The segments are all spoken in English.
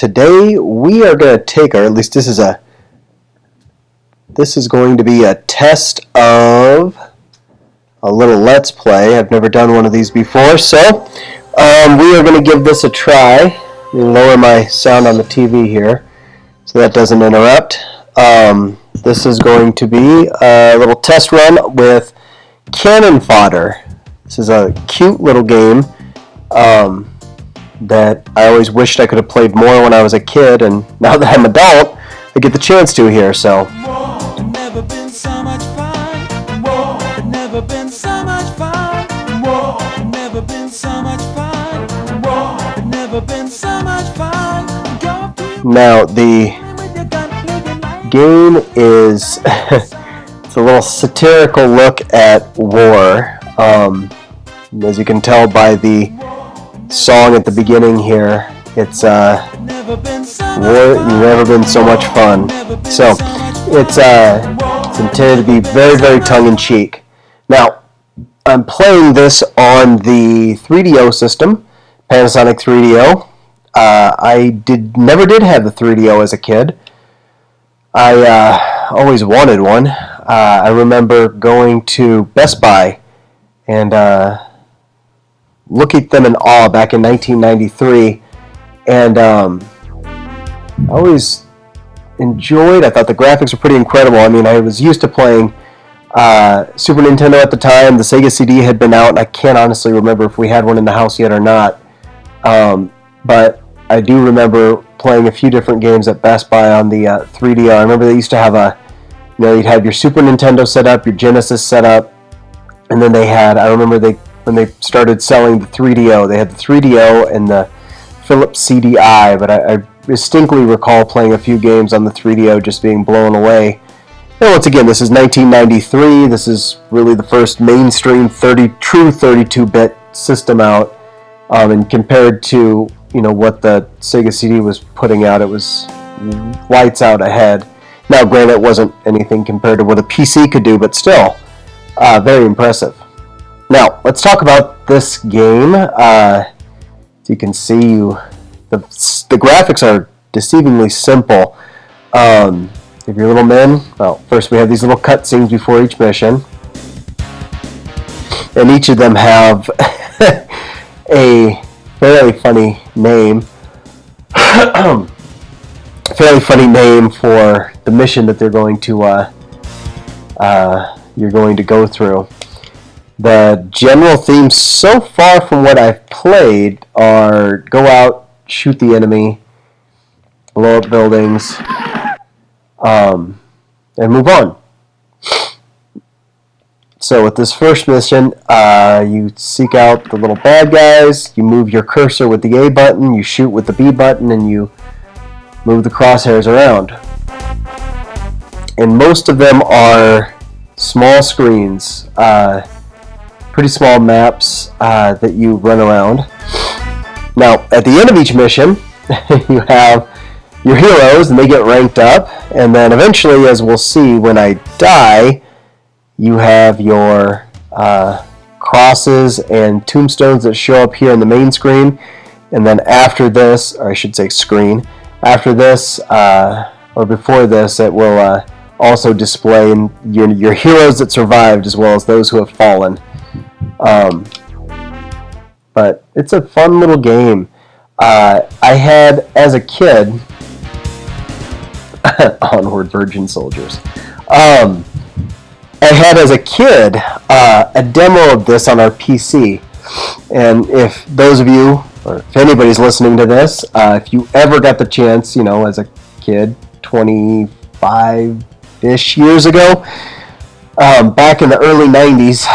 today we are going to take, or at least this is going to be a test of a little Let's Play. I've never done one of these before, so we are going to give this a try. Let me lower my sound on the TV here so that doesn't interrupt. This is going to be a little test run with Cannon Fodder. This is a cute little game that I always wished I could have played more when I was a kid, and now that I'm an adult, I get the chance to here, so. Never been so much fun. Whoa, never been so much fun. Whoa, never been so much fun. Whoa, never been so much fun. Now the game is it's a little satirical look at war. As you can tell by the song at the beginning here, it's war. You've never been so much fun. So it's intended to be very, very tongue-in-cheek. Now, I'm playing this on the 3DO system, Panasonic 3DO. I never did have the 3DO as a kid. I always wanted one. I remember going to Best Buy and look at them in awe back in 1993, and I always enjoyed. I thought the graphics were pretty incredible. I mean, I was used to playing Super Nintendo at the time. The Sega CD had been out, and I can't honestly remember if we had one in the house yet or not. But I do remember playing a few different games at Best Buy on the 3DO. I remember they used to have you'd have your Super Nintendo set up, your Genesis set up, and then they had, I remember when they started selling the 3DO, they had the 3DO and the Philips CDI, but I distinctly recall playing a few games on the 3DO just being blown away. And once again, this is 1993. This is really the first mainstream true 32-bit system out, and compared to what the Sega CD was putting out, it was lights out ahead. Now, granted, it wasn't anything compared to what a PC could do, but still, very impressive. Now, let's talk about this game. As you can see, the graphics are deceivingly simple. If you're little men, well, first we have these little cutscenes before each mission, and each of them have a fairly funny name. Fairly funny name for the mission that they're going to you're going to go through. The general themes so far from what I've played are go out, shoot the enemy, blow up buildings, and move on. So with this first mission, you seek out the little bad guys, you move your cursor with the A button, you shoot with the B button, and you move the crosshairs around. And most of them are small screens. Pretty small maps that you run around. Now, at the end of each mission, you have your heroes, and they get ranked up, and then eventually, as we'll see when I die, you have your crosses and tombstones that show up here on the main screen, and then after this, or I should say screen, after this, or before this, it will also display your heroes that survived as well as those who have fallen. But it's a fun little game. I had, as a kid, Onward Virgin Soldiers. I had, as a kid, a demo of this on our PC. And if those of you, or if anybody's listening to this, if you ever got the chance, as a kid, 25-ish years ago, back in the early 90s,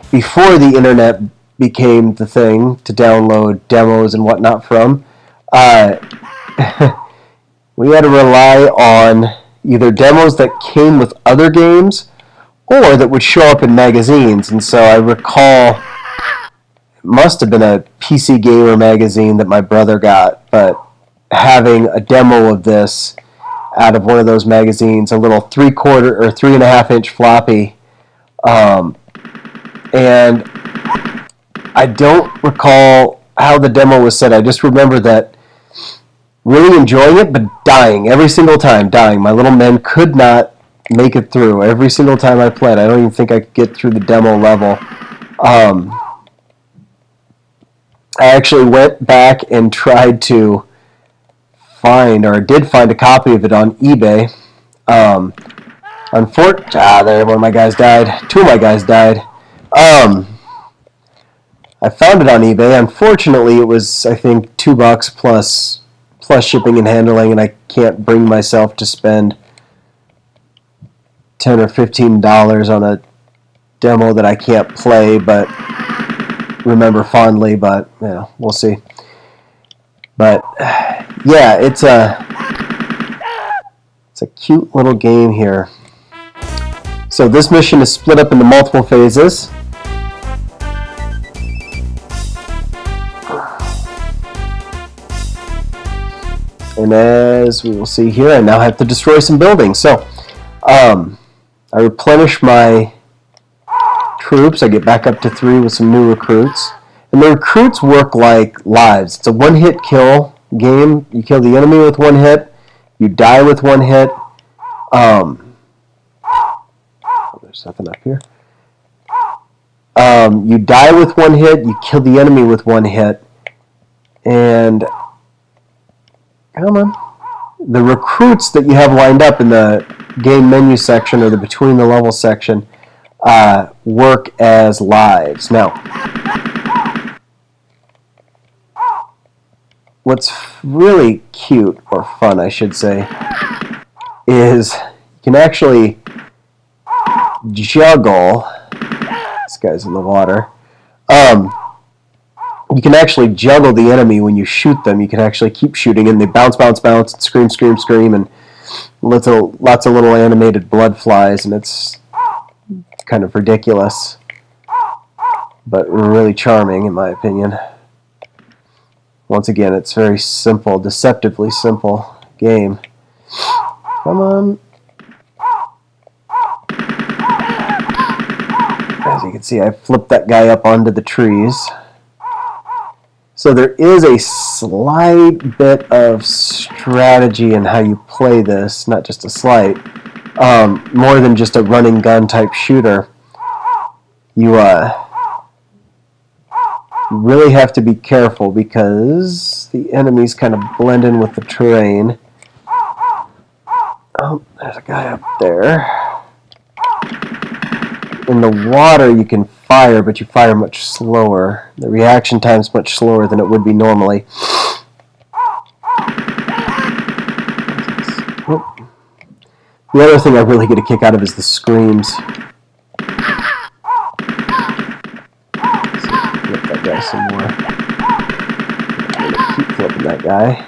before the internet became the thing to download demos and whatnot from, we had to rely on either demos that came with other games or that would show up in magazines. And so I recall it must have been a PC Gamer magazine that my brother got, but having a demo of this out of one of those magazines, a little 3/4 or 3.5-inch floppy, and I don't recall how the demo was set. I just remember that really enjoying it, but dying every single time, dying. My little men could not make it through every single time I played. I don't even think I could get through the demo level. I actually went back and tried to find, or did find a copy of it on eBay. There, one of my guys died. Two of my guys died. I found it on eBay. Unfortunately, it was, I think, $2 plus shipping and handling, and I can't bring myself to spend $10 or $15 on a demo that I can't play, but remember fondly. But you know, we'll see. But yeah, it's a cute little game here. So this mission is split up into multiple phases. And as we will see here, I now have to destroy some buildings. So I replenish my troops. I get back up to 3 with some new recruits. And the recruits work like lives. It's a one-hit kill game. You kill the enemy with 1 hit. You die with 1 hit. There's nothing up here. You die with 1 hit. You kill the enemy with 1 hit. And come on. The recruits that you have lined up in the game menu section or the between the level section work as lives. Now, what's really cute, or fun I should say, is you can actually juggle. This guy's in the water. You can actually juggle the enemy when you shoot them. You can actually keep shooting, and they bounce, bounce, bounce, and scream, scream, scream, and lots of little animated blood flies, and it's kind of ridiculous, but really charming, in my opinion. Once again, it's very simple, deceptively simple game. Come on. As you can see, I flipped that guy up onto the trees. So there is a slight bit of strategy in how you play this, not just a slight, more than just a running gun type shooter. You really have to be careful because the enemies kind of blend in with the terrain. Oh, there's a guy up there. In the water you can fire, but you fire much slower. The reaction time is much slower than it would be normally. Oh. The other thing I really get a kick out of is the screams. Flip that guy some more. I'm gonna keep flipping that guy.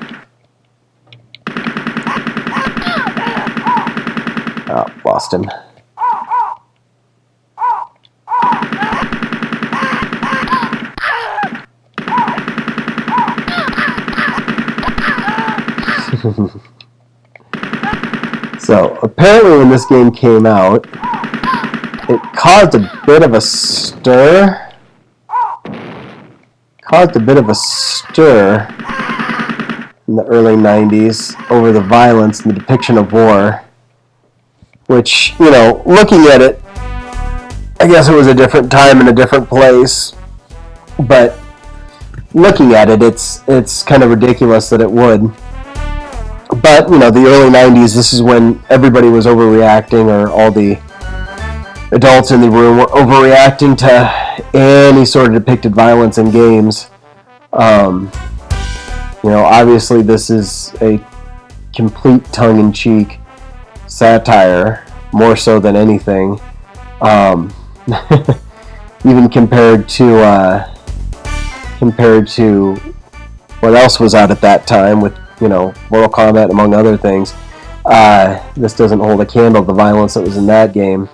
Oh, lost him. So apparently when this game came out, it caused a bit of a stir. In the early 90s over the violence and the depiction of war. Which, you know, looking at it, I guess it was a different time and a different place. But looking at it, it's kind of ridiculous that it would. But, you know, the early 90s, this is when everybody was overreacting, or all the adults in the room were overreacting to any sort of depicted violence in games. You know, obviously this is a complete tongue-in-cheek satire, more so than anything. Even compared to what else was out at that time with, you know, Mortal Kombat, among other things. This doesn't hold a candle to the violence that was in that game.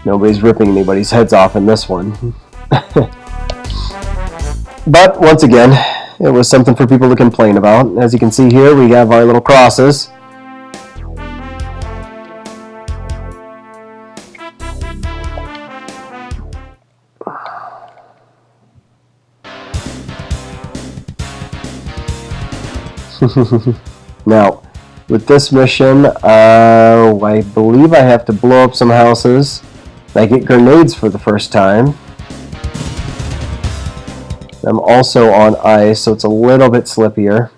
Nobody's ripping anybody's heads off in this one. But, once again, it was something for people to complain about. As you can see here, we have our little crosses. Now, with this mission, I believe I have to blow up some houses. I get grenades for the first time. I'm also on ice, so it's a little bit slippier.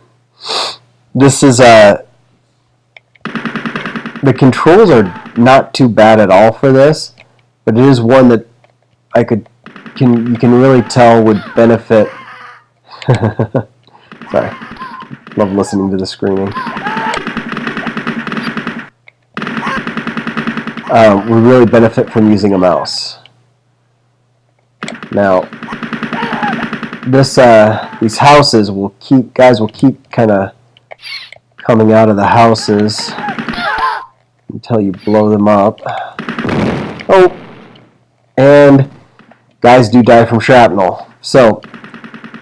This is the controls are not too bad at all for this, but it is one that you can really tell would benefit. Sorry, love listening to the screaming. Would really benefit from using a mouse. Now, these houses will keep kind of coming out of the houses until you blow them up. Oh, and guys do die from shrapnel. So,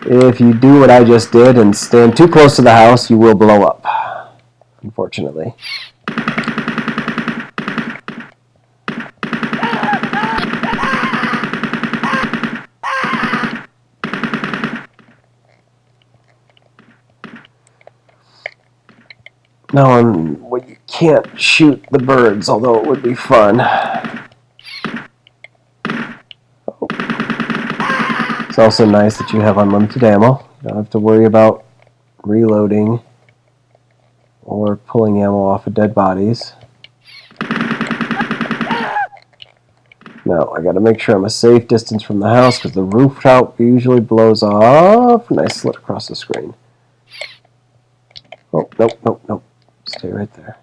if you do what I just did and stand too close to the house, you will blow up, unfortunately. Now, well, you can't shoot the birds, although it would be fun. Oh. It's also nice that you have unlimited ammo. You don't have to worry about reloading or pulling ammo off of dead bodies. Now, I gotta make sure I'm a safe distance from the house because the rooftop usually blows off. Nice slit across the screen. Oh, nope, nope, nope. Stay right there.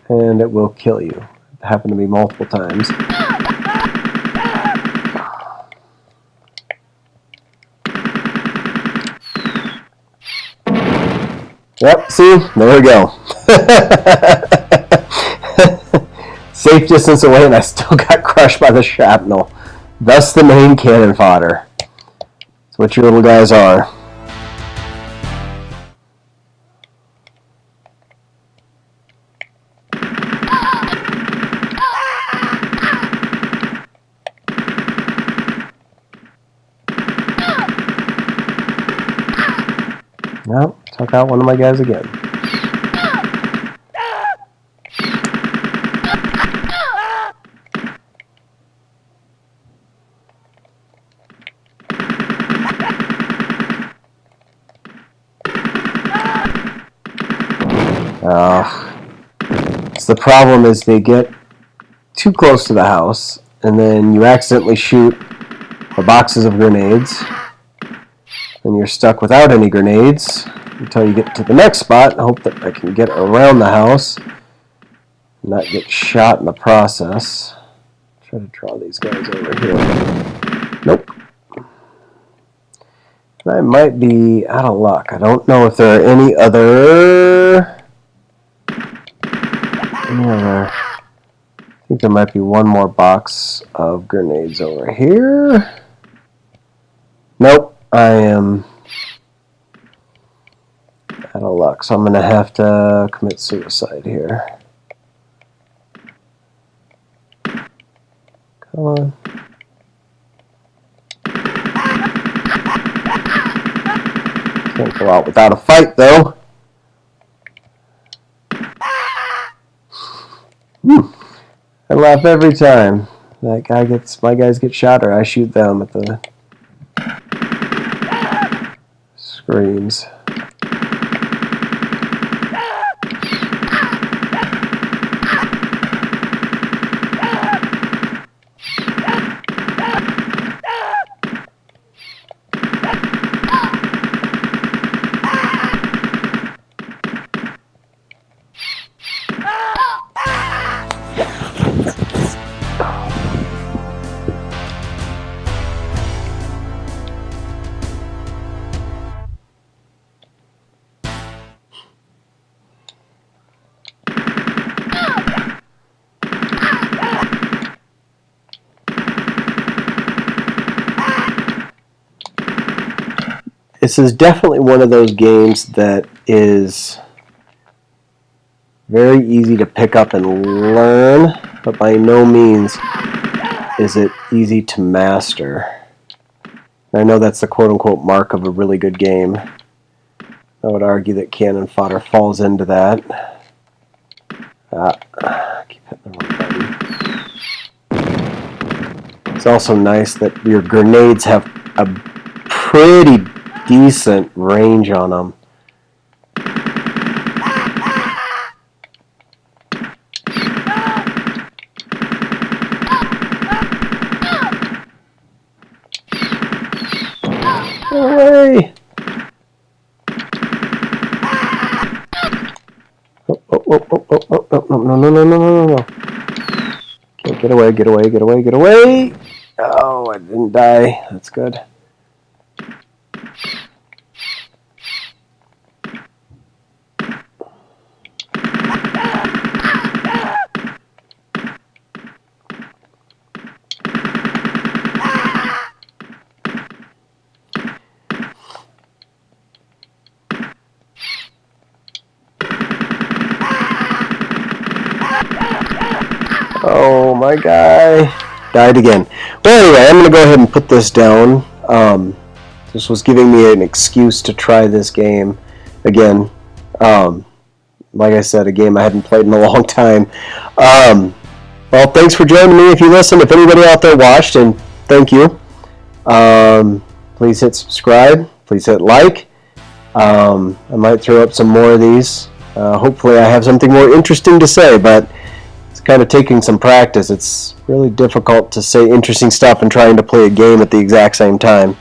And it will kill you. It happened to me multiple times. Yep, see? There we go. Safe distance away, and I still got crushed by the shrapnel. Thus the name Cannon Fodder. That's what your little guys are. Well, took out one of my guys again. So the problem is they get too close to the house, and then you accidentally shoot the boxes of grenades, and you're stuck without any grenades until you get to the next spot and hope that I can get around the house and not get shot in the process. Try to draw these guys over here. Nope. And I might be out of luck. I don't know if there are any other... I think there might be one more box of grenades over here. Nope, I am out of luck, so I'm going to have to commit suicide here. Come on. Can't go out without a fight, though. I laugh every time my guys get shot or I shoot them at the screams. This is definitely one of those games that is very easy to pick up and learn, but by no means is it easy to master. I know that's the quote-unquote mark of a really good game. I would argue that Cannon Fodder falls into that. Keep hitting the wrong button. It's also nice that your grenades have a pretty decent range on them. Away! No. Get away. Oh, I didn't die. That's good. Oh, my guy died again. Well, anyway, I'm going to go ahead and put this down. This was giving me an excuse to try this game again. Like I said, a game I hadn't played in a long time. Well, thanks for joining me if you listened. If anybody out there watched, and thank you. Please hit subscribe. Please hit like. I might throw up some more of these. Hopefully I have something more interesting to say, but it's kind of taking some practice. It's really difficult to say interesting stuff and trying to play a game at the exact same time.